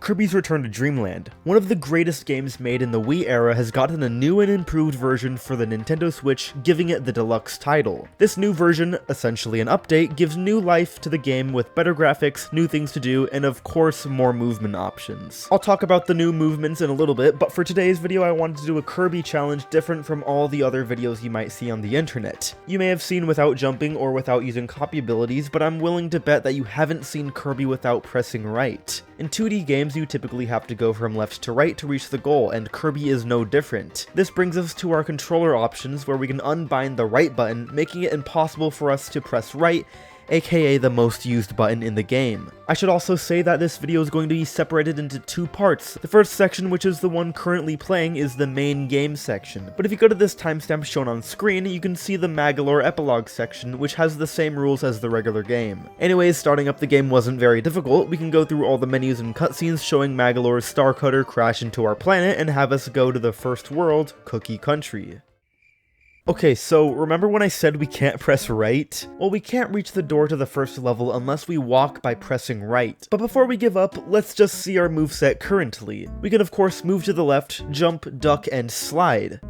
Kirby's Return to Dreamland, one of the greatest games made in the Wii era, has gotten a new and improved version for the Nintendo Switch, giving it the deluxe title. This new version, essentially an update, gives new life to the game with better graphics, new things to do, and of course more movement options. I'll talk about the new movements in a little bit, but for today's video I wanted to do a Kirby challenge different from all the other videos you might see on the internet. You may have seen without jumping or without using copy abilities, but I'm willing to bet that you haven't seen Kirby without pressing right. In 2D games, you typically have to go from left to right to reach the goal, and Kirby is no different. This brings us to our controller options, where we can unbind the right button, making it impossible for us to press right, aka the most used button in the game. I should also say that this video is going to be separated into two parts. The first section, which is the one currently playing, is the main game section, but if you go to this timestamp shown on screen, you can see the Magolor Epilogue section, which has the same rules as the regular game. Anyways, starting up the game wasn't very difficult. We can go through all the menus and cutscenes showing Magolor's Star Cutter crash into our planet and have us go to the first world, Cookie Country. Okay, so remember when I said we can't press right? Well, we can't reach the door to the first level unless we walk by pressing right. But before we give up, let's just see our moveset currently. We can of course move to the left, jump, duck, and slide.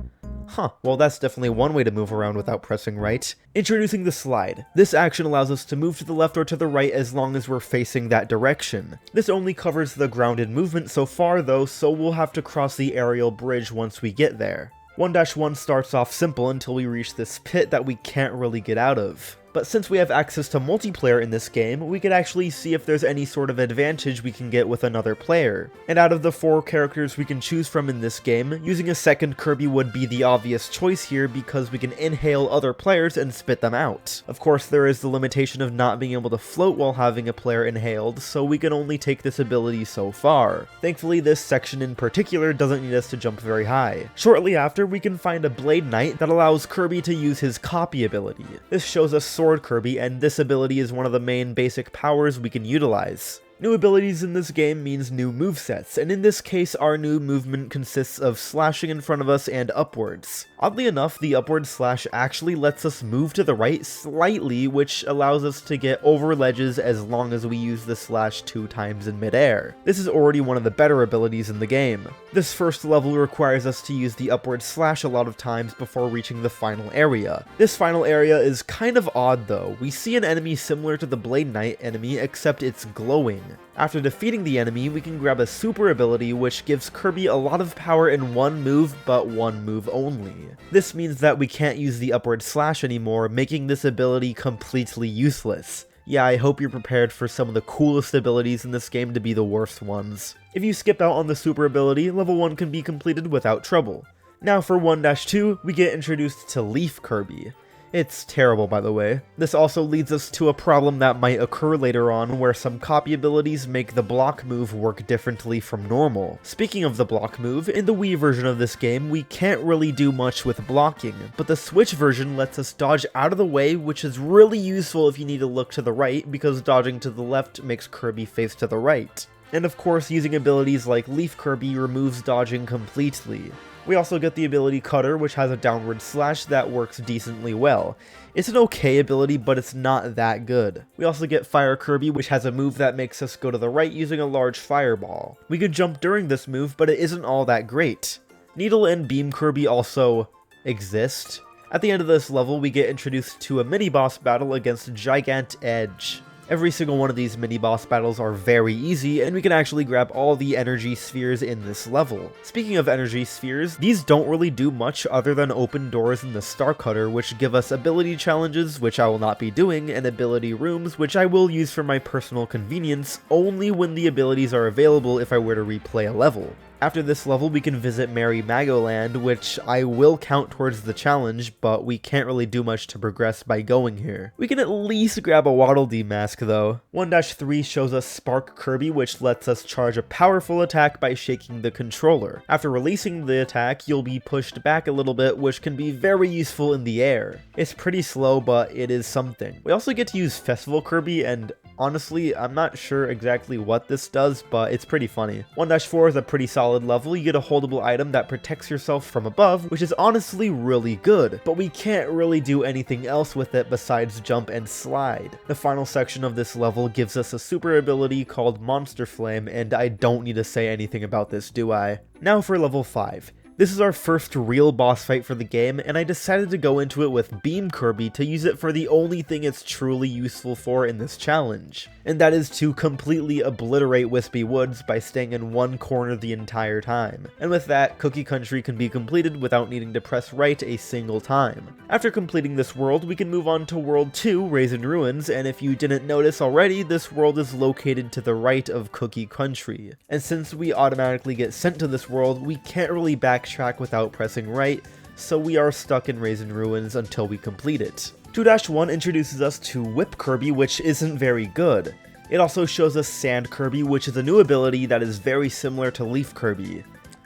Well that's definitely one way to move around without pressing right. Introducing the slide. This action allows us to move to the left or to the right as long as we're facing that direction. This only covers the grounded movement so far though, so we'll have to cross the aerial bridge once we get there. 1-1 starts off simple until we reach this pit that we can't really get out of. But since we have access to multiplayer in this game, we could actually see if there's any sort of advantage we can get with another player. And out of the 4 characters we can choose from in this game, using a second Kirby would be the obvious choice here because we can inhale other players and spit them out. Of course, there is the limitation of not being able to float while having a player inhaled, so we can only take this ability so far. Thankfully, this section in particular doesn't need us to jump very high. Shortly after, we can find a Blade Knight that allows Kirby to use his copy ability. This shows us Sword Kirby, and this ability is one of the main basic powers we can utilize. New abilities in this game means new movesets, and in this case our new movement consists of slashing in front of us and upwards. Oddly enough, the upward slash actually lets us move to the right slightly, which allows us to get over ledges as long as we use the slash 2 times in midair. This is already one of the better abilities in the game. This first level requires us to use the upward slash a lot of times before reaching the final area. This final area is kind of odd though. We see an enemy similar to the Blade Knight enemy, except it's glowing. After defeating the enemy, we can grab a super ability which gives Kirby a lot of power in one move, but one move only. This means that we can't use the upward slash anymore, making this ability completely useless. Yeah, I hope you're prepared for some of the coolest abilities in this game to be the worst ones. If you skip out on the super ability, level 1 can be completed without trouble. Now for 1-2, we get introduced to Leaf Kirby. It's terrible, by the way. This also leads us to a problem that might occur later on, where some copy abilities make the block move work differently from normal. Speaking of the block move, in the Wii version of this game, we can't really do much with blocking, but the Switch version lets us dodge out of the way, which is really useful if you need to look to the right, because dodging to the left makes Kirby face to the right. And of course, using abilities like Leaf Kirby removes dodging completely. We also get the ability Cutter, which has a downward slash that works decently well. It's an okay ability, but it's not that good. We also get Fire Kirby, which has a move that makes us go to the right using a large fireball. We could jump during this move, but it isn't all that great. Needle and Beam Kirby also exist. At the end of this level, we get introduced to a mini-boss battle against Gigant Edge. Every single one of these mini-boss battles are very easy, and we can actually grab all the energy spheres in this level. Speaking of energy spheres, these don't really do much other than open doors in the Star Cutter, which give us ability challenges, which I will not be doing, and ability rooms, which I will use for my personal convenience, only when the abilities are available if I were to replay a level. After this level, we can visit Merry Magoland, which I will count towards the challenge, but we can't really do much to progress by going here. We can at least grab a Waddle Dee mask though. 1-3 shows us Spark Kirby, which lets us charge a powerful attack by shaking the controller. After releasing the attack, you'll be pushed back a little bit, which can be very useful in the air. It's pretty slow, but it is something. We also get to use Festival Kirby, and Honestly, I'm not sure exactly what this does, but it's pretty funny. 1-4 is a pretty solid level. You get a holdable item that protects yourself from above, which is honestly really good, but we can't really do anything else with it besides jump and slide. The final section of this level gives us a super ability called Monster Flame, and I don't need to say anything about this, do I? Now for level 5. This is our first real boss fight for the game, and I decided to go into it with Beam Kirby to use it for the only thing it's truly useful for in this challenge, and that is to completely obliterate Wispy Woods by staying in one corner the entire time. And with that, Cookie Country can be completed without needing to press right a single time. After completing this world, we can move on to World 2, Raisin Ruins, and if you didn't notice already, this world is located to the right of Cookie Country. And since we automatically get sent to this world, we can't really backtrack without pressing right, so we are stuck in Raisin Ruins until we complete it. 2-1 introduces us to Whip Kirby, which isn't very good. It also shows us Sand Kirby, which is a new ability that is very similar to Leaf Kirby.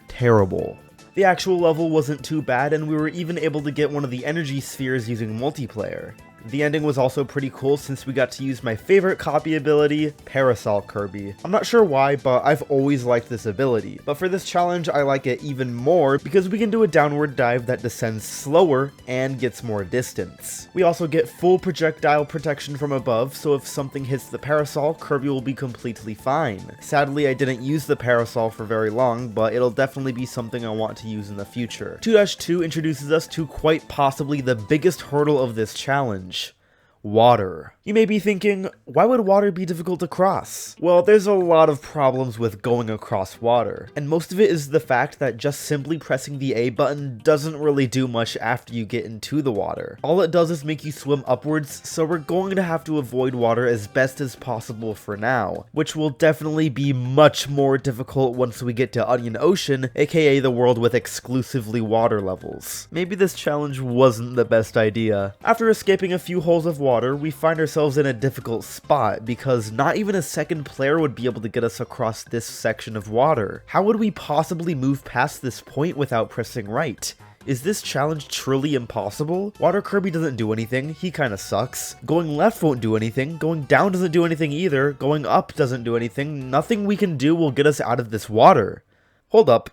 Terrible. The actual level wasn't too bad, and we were even able to get one of the energy spheres using multiplayer. The ending was also pretty cool since we got to use my favorite copy ability, Parasol Kirby. I'm not sure why, but I've always liked this ability. But for this challenge, I like it even more because we can do a downward dive that descends slower and gets more distance. We also get full projectile protection from above, so if something hits the Parasol, Kirby will be completely fine. Sadly, I didn't use the Parasol for very long, but it'll definitely be something I want to use in the future. 2-2 introduces us to quite possibly the biggest hurdle of this challenge. Water. You may be thinking, why would water be difficult to cross? Well, there's a lot of problems with going across water, and most of it is the fact that just simply pressing the A button doesn't really do much after you get into the water. All it does is make you swim upwards, so we're going to have to avoid water as best as possible for now, which will definitely be much more difficult once we get to Onion Ocean, aka the world with exclusively water levels. Maybe this challenge wasn't the best idea. After escaping a few holes of water, we find ourselves in a difficult spot because not even a second player would be able to get us across this section of water. How would we possibly move past this point without pressing right? Is this challenge truly impossible? Water Kirby doesn't do anything, he kinda sucks. Going left won't do anything, going down doesn't do anything either, going up doesn't do anything, nothing we can do will get us out of this water. Hold up,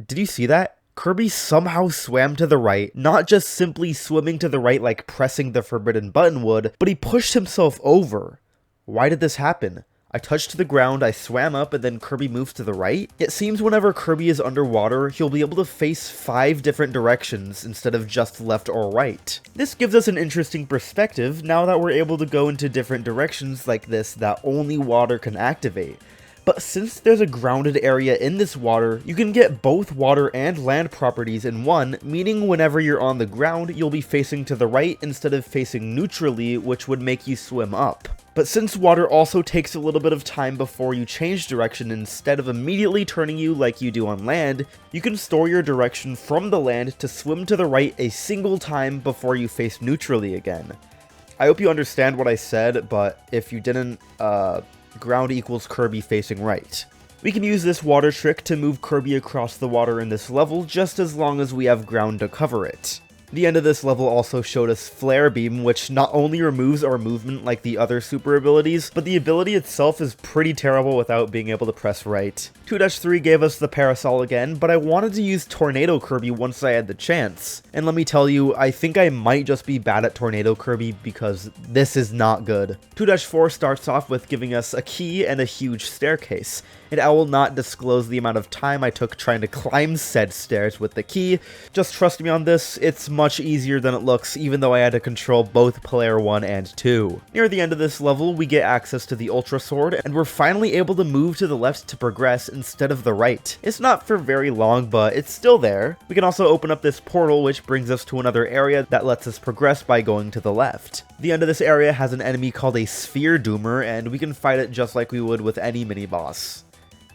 did you see that? Kirby somehow swam to the right, not just simply swimming to the right like pressing the forbidden button would, but he pushed himself over. Why did this happen? I touched the ground, I swam up, and then Kirby moves to the right? It seems whenever Kirby is underwater, he'll be able to face 5 different directions instead of just left or right. This gives us an interesting perspective now that we're able to go into different directions like this that only water can activate. But since there's a grounded area in this water, you can get both water and land properties in one, meaning whenever you're on the ground, you'll be facing to the right instead of facing neutrally, which would make you swim up. But since water also takes a little bit of time before you change direction instead of immediately turning you like you do on land, you can store your direction from the land to swim to the right a single time before you face neutrally again. I hope you understand what I said, but if you didn't, ground equals Kirby facing right. We can use this water trick to move Kirby across the water in this level just as long as we have ground to cover it. The end of this level also showed us Flare Beam, which not only removes our movement like the other super abilities, but the ability itself is pretty terrible without being able to press right. 2-3 gave us the Parasol again, but I wanted to use Tornado Kirby once I had the chance. And let me tell you, I think I might just be bad at Tornado Kirby because this is not good. 2-4 starts off with giving us a key and a huge staircase, and I will not disclose the amount of time I took trying to climb said stairs with the key. Just trust me on this, it's much easier than it looks, even though I had to control both player 1 and 2. Near the end of this level, we get access to the Ultra Sword, and we're finally able to move to the left to progress instead of the right. It's not for very long, but it's still there. We can also open up this portal, which brings us to another area that lets us progress by going to the left. The end of this area has an enemy called a Sphere Doomer, and we can fight it just like we would with any mini-boss.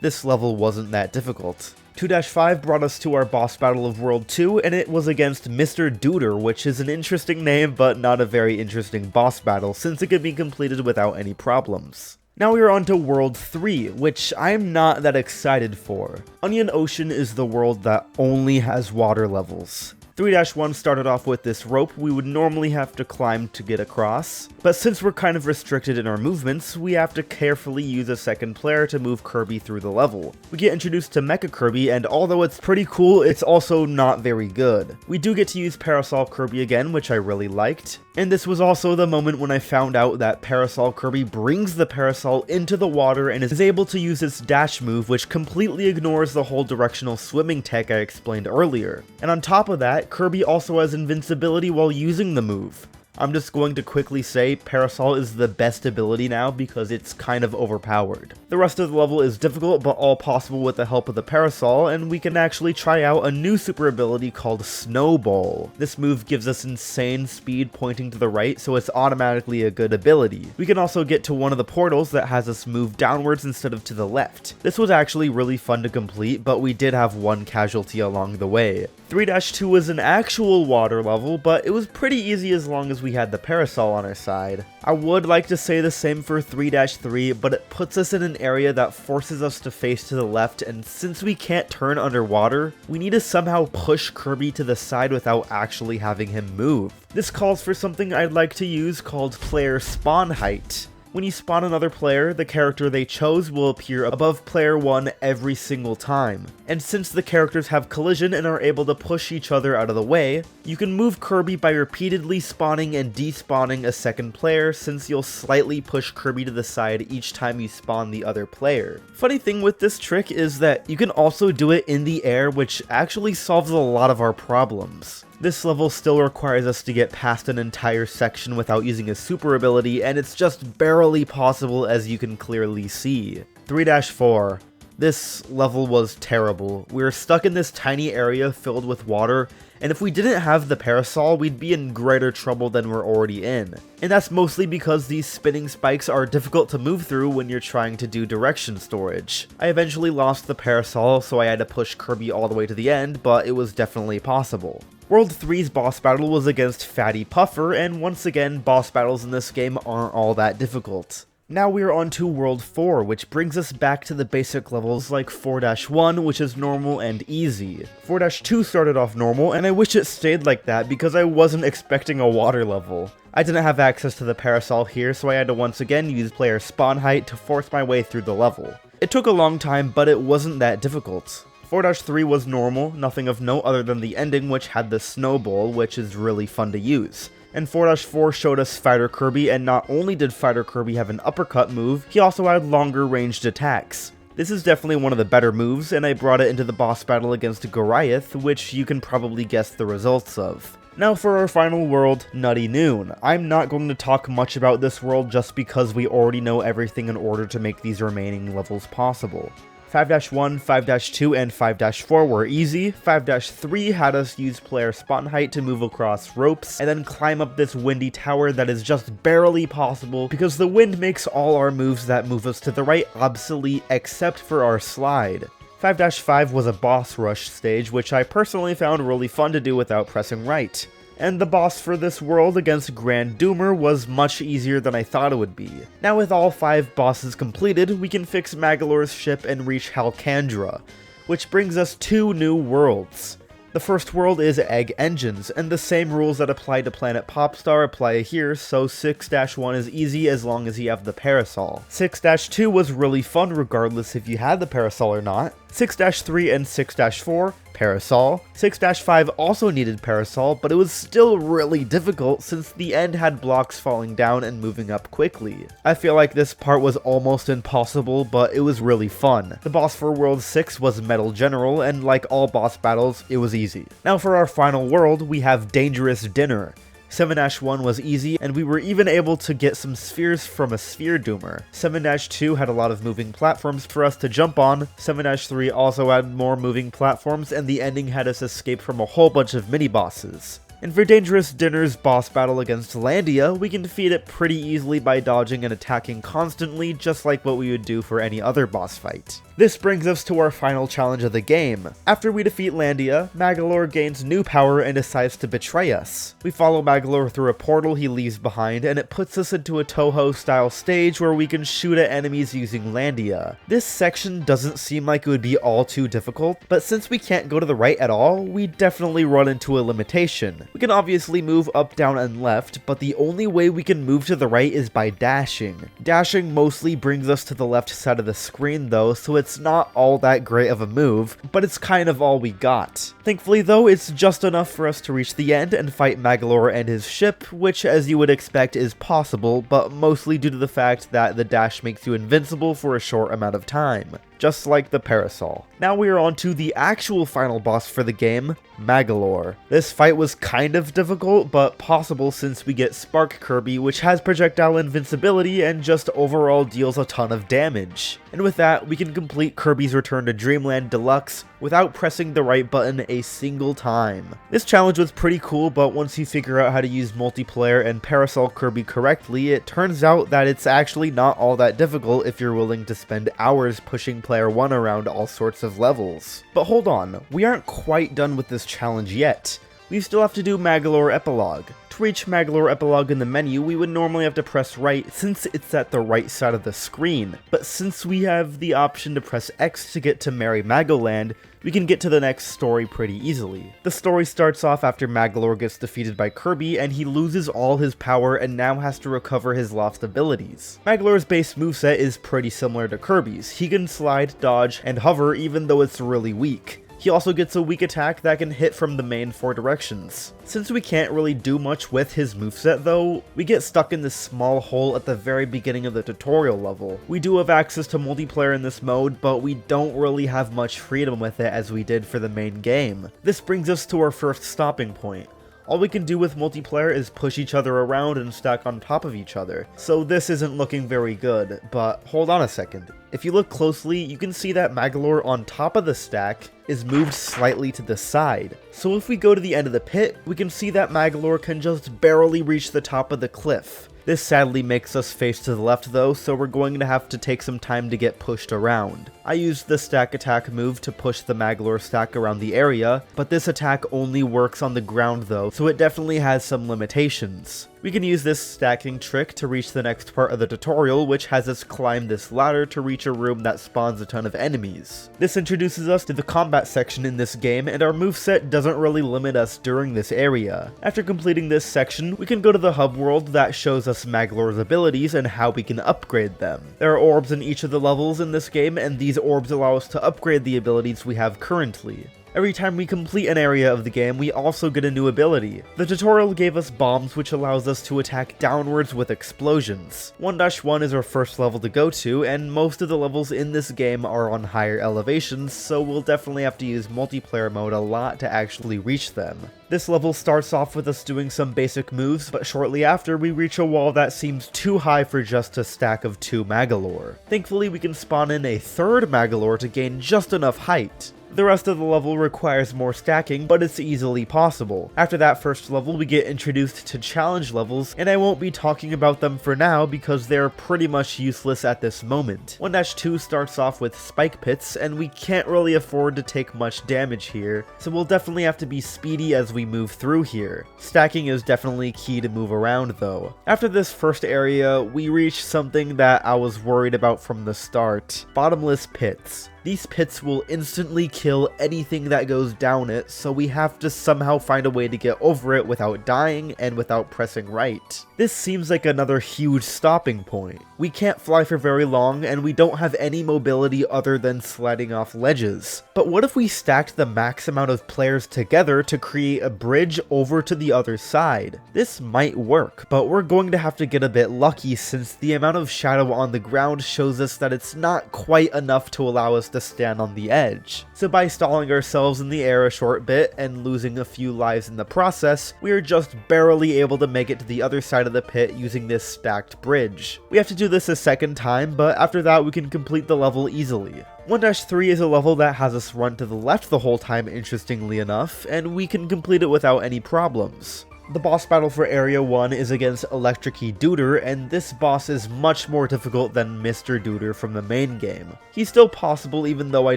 This level wasn't that difficult. 2-5 brought us to our boss battle of World 2, and it was against Mr. Duder, which is an interesting name, but not a very interesting boss battle, since it could be completed without any problems. Now we are on to World 3, which I'm not that excited for. Onion Ocean is the world that only has water levels. 3-1 started off with this rope we would normally have to climb to get across, but since we're kind of restricted in our movements, we have to carefully use a second player to move Kirby through the level. We get introduced to Mecha Kirby, and although it's pretty cool, it's also not very good. We do get to use Parasol Kirby again, which I really liked, and this was also the moment when I found out that Parasol Kirby brings the parasol into the water and is able to use its dash move, which completely ignores the whole directional swimming tech I explained earlier. And on top of that, Kirby also has invincibility while using the move. I'm just going to quickly say Parasol is the best ability now because it's kind of overpowered. The rest of the level is difficult but all possible with the help of the Parasol, and we can actually try out a new super ability called Snowball. This move gives us insane speed pointing to the right, so it's automatically a good ability. We can also get to one of the portals that has us move downwards instead of to the left. This was actually really fun to complete, but we did have one casualty along the way. 3-2 was an actual water level, but it was pretty easy as long as we had the Parasol on our side. I would like to say the same for 3-3, but it puts us in an area that forces us to face to the left, and since we can't turn underwater, we need to somehow push Kirby to the side without actually having him move. This calls for something I'd like to use called player spawn height. When you spawn another player, the character they chose will appear above player 1 every single time. And since the characters have collision and are able to push each other out of the way, you can move Kirby by repeatedly spawning and despawning a second player, since you'll slightly push Kirby to the side each time you spawn the other player. Funny thing with this trick is that you can also do it in the air, which actually solves a lot of our problems. This level still requires us to get past an entire section without using a super ability, and it's just barely possible as you can clearly see. 3-4. This level was terrible. We were stuck in this tiny area filled with water, and if we didn't have the Parasol, we'd be in greater trouble than we're already in. And that's mostly because these spinning spikes are difficult to move through when you're trying to do direction storage. I eventually lost the Parasol, so I had to push Kirby all the way to the end, but it was definitely possible. World 3's boss battle was against Fatty Puffer, and once again, boss battles in this game aren't all that difficult. Now we are on to World 4, which brings us back to the basic levels like 4-1, which is normal and easy. 4-2 started off normal, and I wish it stayed like that because I wasn't expecting a water level. I didn't have access to the Parasol here, so I had to once again use player spawn height to force my way through the level. It took a long time, but it wasn't that difficult. 4-3 was normal, nothing of note other than the ending, which had the snowball, which is really fun to use. And 4-4 showed us Fighter Kirby, and not only did Fighter Kirby have an uppercut move, he also had longer ranged attacks. This is definitely one of the better moves, and I brought it into the boss battle against Goliath, which you can probably guess the results of. Now for our final world, Nutty Noon. I'm not going to talk much about this world just because we already know everything in order to make these remaining levels possible. 5-1, 5-2, and 5-4 were easy. 5-3 had us use player spawn height to move across ropes, and then climb up this windy tower that is just barely possible because the wind makes all our moves that move us to the right obsolete except for our slide. 5-5 was a boss rush stage, which I personally found really fun to do without pressing right. And the boss for this world against Grand Doomer was much easier than I thought it would be. Now with all 5 bosses completed, we can fix Magolor's ship and reach Halcandra, which brings us 2 new worlds. The first world is Egg Engines, and the same rules that apply to Planet Popstar apply here, so 6-1 is easy as long as you have the Parasol. 6-2 was really fun regardless if you had the Parasol or not. 6-3 and 6-4, Parasol. 6-5 also needed Parasol, but it was still really difficult since the end had blocks falling down and moving up quickly. I feel like this part was almost impossible, but it was really fun. The boss for World 6 was Metal General, and like all boss battles, it was easy. Now for our final world, we have Dangerous Dinner. 7-1 was easy, and we were even able to get some spheres from a Sphere Doomer. 7-2 had a lot of moving platforms for us to jump on. 7-3 also had more moving platforms, and the ending had us escape from a whole bunch of mini-bosses. And for Dangerous Dinner's boss battle against Landia, we can defeat it pretty easily by dodging and attacking constantly, just like what we would do for any other boss fight. This brings us to our final challenge of the game. After we defeat Landia, Magolor gains new power and decides to betray us. We follow Magolor through a portal he leaves behind, and it puts us into a Toho-style stage where we can shoot at enemies using Landia. This section doesn't seem like it would be all too difficult, but since we can't go to the right at all, we definitely run into a limitation. We can obviously move up, down, and left, but the only way we can move to the right is by dashing. Dashing mostly brings us to the left side of the screen though, so it's not all that great of a move, but it's kind of all we got. Thankfully though, it's just enough for us to reach the end and fight Magolor and his ship, which as you would expect is possible, but mostly due to the fact that the dash makes you invincible for a short amount of time, just like the Parasol. Now we are on to the actual final boss for the game, Magolor. This fight was kind of difficult, but possible since we get Spark Kirby, which has projectile invincibility and just overall deals a ton of damage. And with that, we can complete Kirby's Return to Dreamland Deluxe without pressing the right button a single time. This challenge was pretty cool, but once you figure out how to use multiplayer and Parasol Kirby correctly, it turns out that it's actually not all that difficult if you're willing to spend hours pushing player 1 around all sorts of levels. But hold on, we aren't quite done with this challenge yet. We still have to do Magolor Epilogue. To reach Magolor Epilogue in the menu, we would normally have to press right since it's at the right side of the screen, but since we have the option to press X to get to Merry Magoland, we can get to the next story pretty easily. The story starts off after Magolor gets defeated by Kirby and he loses all his power and now has to recover his lost abilities. Magolor's base moveset is pretty similar to Kirby's. He can slide, dodge, and hover even though it's really weak. He also gets a weak attack that can hit from the main 4 directions. Since we can't really do much with his moveset though, we get stuck in this small hole at the very beginning of the tutorial level. We do have access to multiplayer in this mode, but we don't really have much freedom with it as we did for the main game. This brings us to our first stopping point. All we can do with multiplayer is push each other around and stack on top of each other, so this isn't looking very good, but hold on a second. If you look closely, you can see that Magolor on top of the stack is moved slightly to the side. So if we go to the end of the pit, we can see that Magolor can just barely reach the top of the cliff. This sadly makes us face to the left though, so we're going to have to take some time to get pushed around. I used the stack attack move to push the Magolor stack around the area, but this attack only works on the ground though, so it definitely has some limitations. We can use this stacking trick to reach the next part of the tutorial, which has us climb this ladder to reach a room that spawns a ton of enemies. This introduces us to the combat section in this game, and our moveset doesn't really limit us during this area. After completing this section, we can go to the hub world that shows us Magolor's abilities and how we can upgrade them. There are orbs in each of the levels in this game, and these orbs allow us to upgrade the abilities we have currently. Every time we complete an area of the game, we also get a new ability. The tutorial gave us bombs, which allows us to attack downwards with explosions. 1-1 is our first level to go to, and most of the levels in this game are on higher elevations, so we'll definitely have to use multiplayer mode a lot to actually reach them. This level starts off with us doing some basic moves, but shortly after we reach a wall that seems too high for just a stack of 2 Magolor. Thankfully we can spawn in a third Magolor to gain just enough height. The rest of the level requires more stacking, but it's easily possible. After that first level, we get introduced to challenge levels, and I won't be talking about them for now because they're pretty much useless at this moment. 1-2 starts off with spike pits, and we can't really afford to take much damage here, so we'll definitely have to be speedy as we move through here. Stacking is definitely key to move around though. After this first area, we reach something that I was worried about from the start: bottomless pits. These pits will instantly kill anything that goes down it, so we have to somehow find a way to get over it without dying and without pressing right. This seems like another huge stopping point. We can't fly for very long, and we don't have any mobility other than sliding off ledges. But what if we stacked the max amount of players together to create a bridge over to the other side? This might work, but we're going to have to get a bit lucky since the amount of shadow on the ground shows us that it's not quite enough to allow us to stand on the edge. So by stalling ourselves in the air a short bit and losing a few lives in the process, we are just barely able to make it to the other side of the pit using this stacked bridge. We have to do this a second time, but after that we can complete the level easily. 1-3 is a level that has us run to the left the whole time, interestingly enough, and we can complete it without any problems. The boss battle for Area 1 is against Electricy Duder, and this boss is much more difficult than Mr. Duder from the main game. He's still possible even though I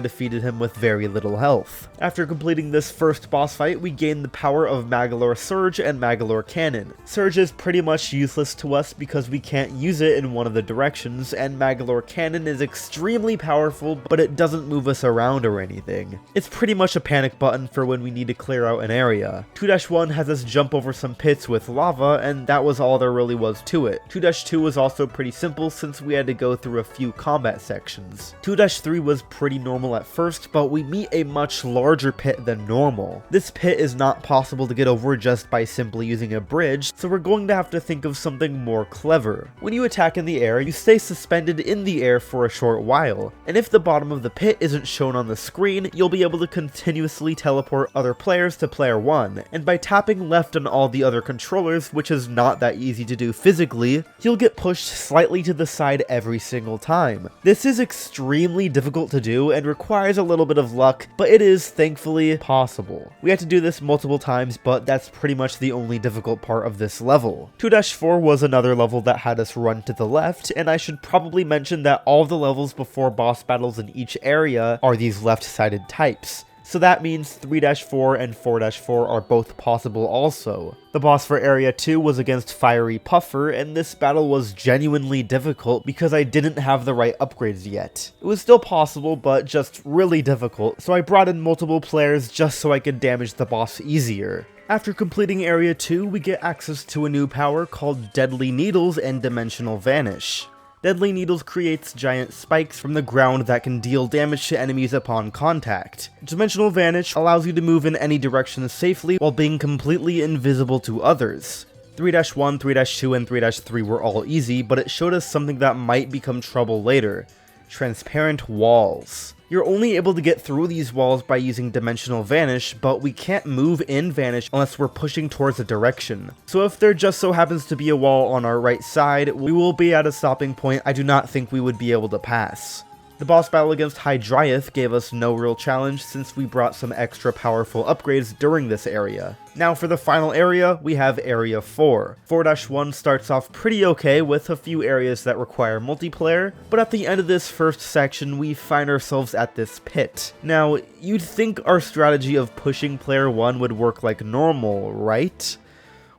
defeated him with very little health. After completing this first boss fight, we gain the power of Magolor Surge and Magolor Cannon. Surge is pretty much useless to us because we can't use it in one of the directions, and Magolor Cannon is extremely powerful, but it doesn't move us around or anything. It's pretty much a panic button for when we need to clear out an area. 2-1 has us jump over some pits with lava, and that was all there really was to it. 2-2 was also pretty simple since we had to go through a few combat sections. 2-3 was pretty normal at first, but we meet a much larger pit than normal. This pit is not possible to get over just by simply using a bridge, so we're going to have to think of something more clever. When you attack in the air, you stay suspended in the air for a short while, and if the bottom of the pit isn't shown on the screen, you'll be able to continuously teleport other players to player 1, and by tapping left on all the other controllers, which is not that easy to do physically, you'll get pushed slightly to the side every single time. This is extremely difficult to do and requires a little bit of luck, but it is thankfully possible. We had to do this multiple times, but that's pretty much the only difficult part of this level. 2-4 was another level that had us run to the left, and I should probably mention that all the levels before boss battles in each area are these left-sided types. So that means 3-4 and 4-4 are both possible also. The boss for Area 2 was against Fiery Puffer, and this battle was genuinely difficult because I didn't have the right upgrades yet. It was still possible, but just really difficult, so I brought in multiple players just so I could damage the boss easier. After completing Area 2, we get access to a new power called Deadly Needles and Dimensional Vanish. Deadly Needles creates giant spikes from the ground that can deal damage to enemies upon contact. Dimensional Vanish allows you to move in any direction safely while being completely invisible to others. 3-1, 3-2, and 3-3 were all easy, but it showed us something that might become trouble later: transparent walls. You're only able to get through these walls by using Dimensional Vanish, but we can't move in Vanish unless we're pushing towards a direction. So if there just so happens to be a wall on our right side, we will be at a stopping point I do not think we would be able to pass. The boss battle against Hydriath gave us no real challenge since we brought some extra powerful upgrades during this area. Now for the final area, we have Area 4. 4-1 starts off pretty okay with a few areas that require multiplayer, but at the end of this first section we find ourselves at this pit. Now, you'd think our strategy of pushing player 1 would work like normal, right?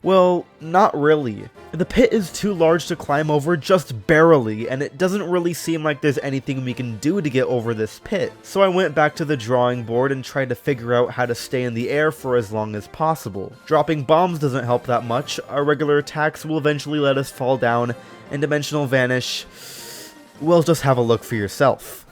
Well, not really. The pit is too large to climb over just barely, and it doesn't really seem like there's anything we can do to get over this pit. So I went back to the drawing board and tried to figure out how to stay in the air for as long as possible. Dropping bombs doesn't help that much, our regular attacks will eventually let us fall down, and Dimensional Vanish, well, just have a look for yourself.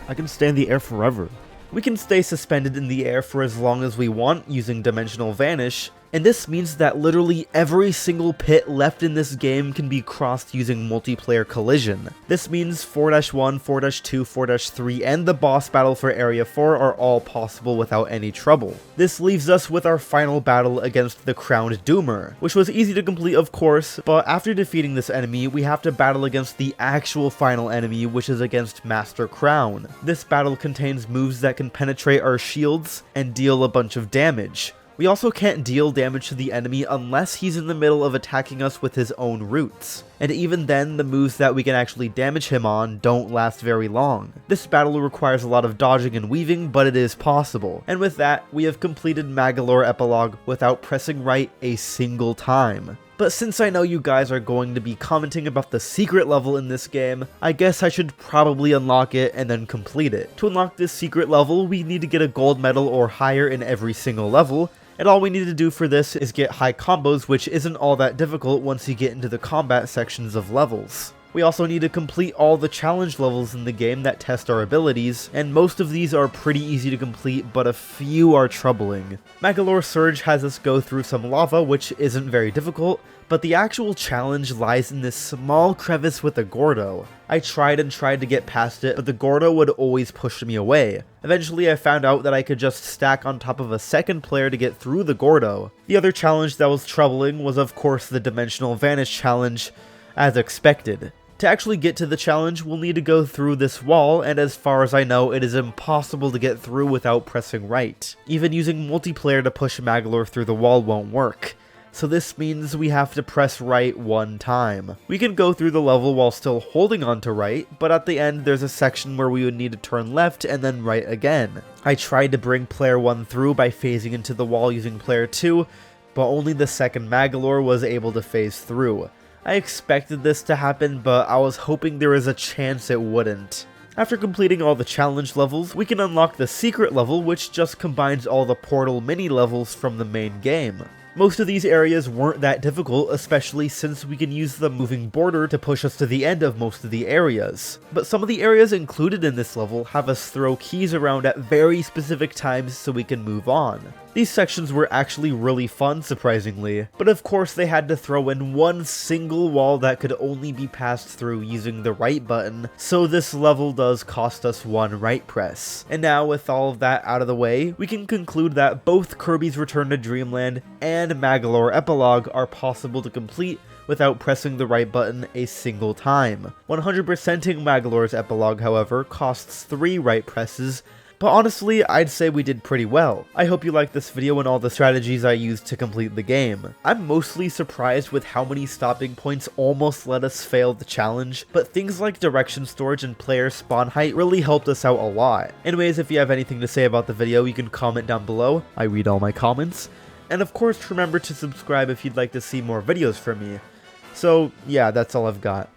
I can stay in the air forever. We can stay suspended in the air for as long as we want using Dimensional Vanish, and this means that literally every single pit left in this game can be crossed using multiplayer collision. This means 4-1, 4-2, 4-3, and the boss battle for Area 4 are all possible without any trouble. This leaves us with our final battle against the Crowned Doomer, which was easy to complete of course, but after defeating this enemy, we have to battle against the actual final enemy, which is against Master Crown. This battle contains moves that can penetrate our shields and deal a bunch of damage. We also can't deal damage to the enemy unless he's in the middle of attacking us with his own roots. And even then, the moves that we can actually damage him on don't last very long. This battle requires a lot of dodging and weaving, but it is possible. And with that, we have completed Magolor Epilogue without pressing right a single time. But since I know you guys are going to be commenting about the secret level in this game, I guess I should probably unlock it and then complete it. To unlock this secret level, we need to get a gold medal or higher in every single level, and all we need to do for this is get high combos, which isn't all that difficult once you get into the combat sections of levels. We also need to complete all the challenge levels in the game that test our abilities, and most of these are pretty easy to complete, but a few are troubling. Magolor Surge has us go through some lava, which isn't very difficult, but the actual challenge lies in this small crevice with a Gordo. I tried and tried to get past it, but the Gordo would always push me away. Eventually I found out that I could just stack on top of a second player to get through the Gordo. The other challenge that was troubling was of course the Dimensional Vanish challenge, as expected. To actually get to the challenge, we'll need to go through this wall, and as far as I know, it is impossible to get through without pressing right. Even using multiplayer to push Magolor through the wall won't work. so this means we have to press right one time. We can go through the level while still holding on to right, but at the end there's a section where we would need to turn left and then right again. I tried to bring player 1 through by phasing into the wall using player 2, but only the second Magolor was able to phase through. I expected this to happen, but I was hoping there was a chance it wouldn't. After completing all the challenge levels, we can unlock the secret level, which just combines all the portal mini levels from the main game. Most of these areas weren't that difficult, especially since we can use the moving border to push us to the end of most of the areas. But some of the areas included in this level have us throw keys around at very specific times so we can move on. These sections were actually really fun, surprisingly, but of course they had to throw in one single wall that could only be passed through using the right button, so this level does cost us one right press. And now with all of that out of the way, we can conclude that both Kirby's Return to Dreamland and Magolor Epilogue are possible to complete without pressing the right button a single time. 100%ing Magolor's Epilogue, however, costs 3 right presses, but honestly, I'd say we did pretty well. I hope you liked this video and all the strategies I used to complete the game. I'm mostly surprised with how many stopping points almost let us fail the challenge, but things like direction storage and player spawn height really helped us out a lot. Anyways, if you have anything to say about the video, you can comment down below. I read all my comments. And of course, remember to subscribe if you'd like to see more videos from me. So yeah, that's all I've got.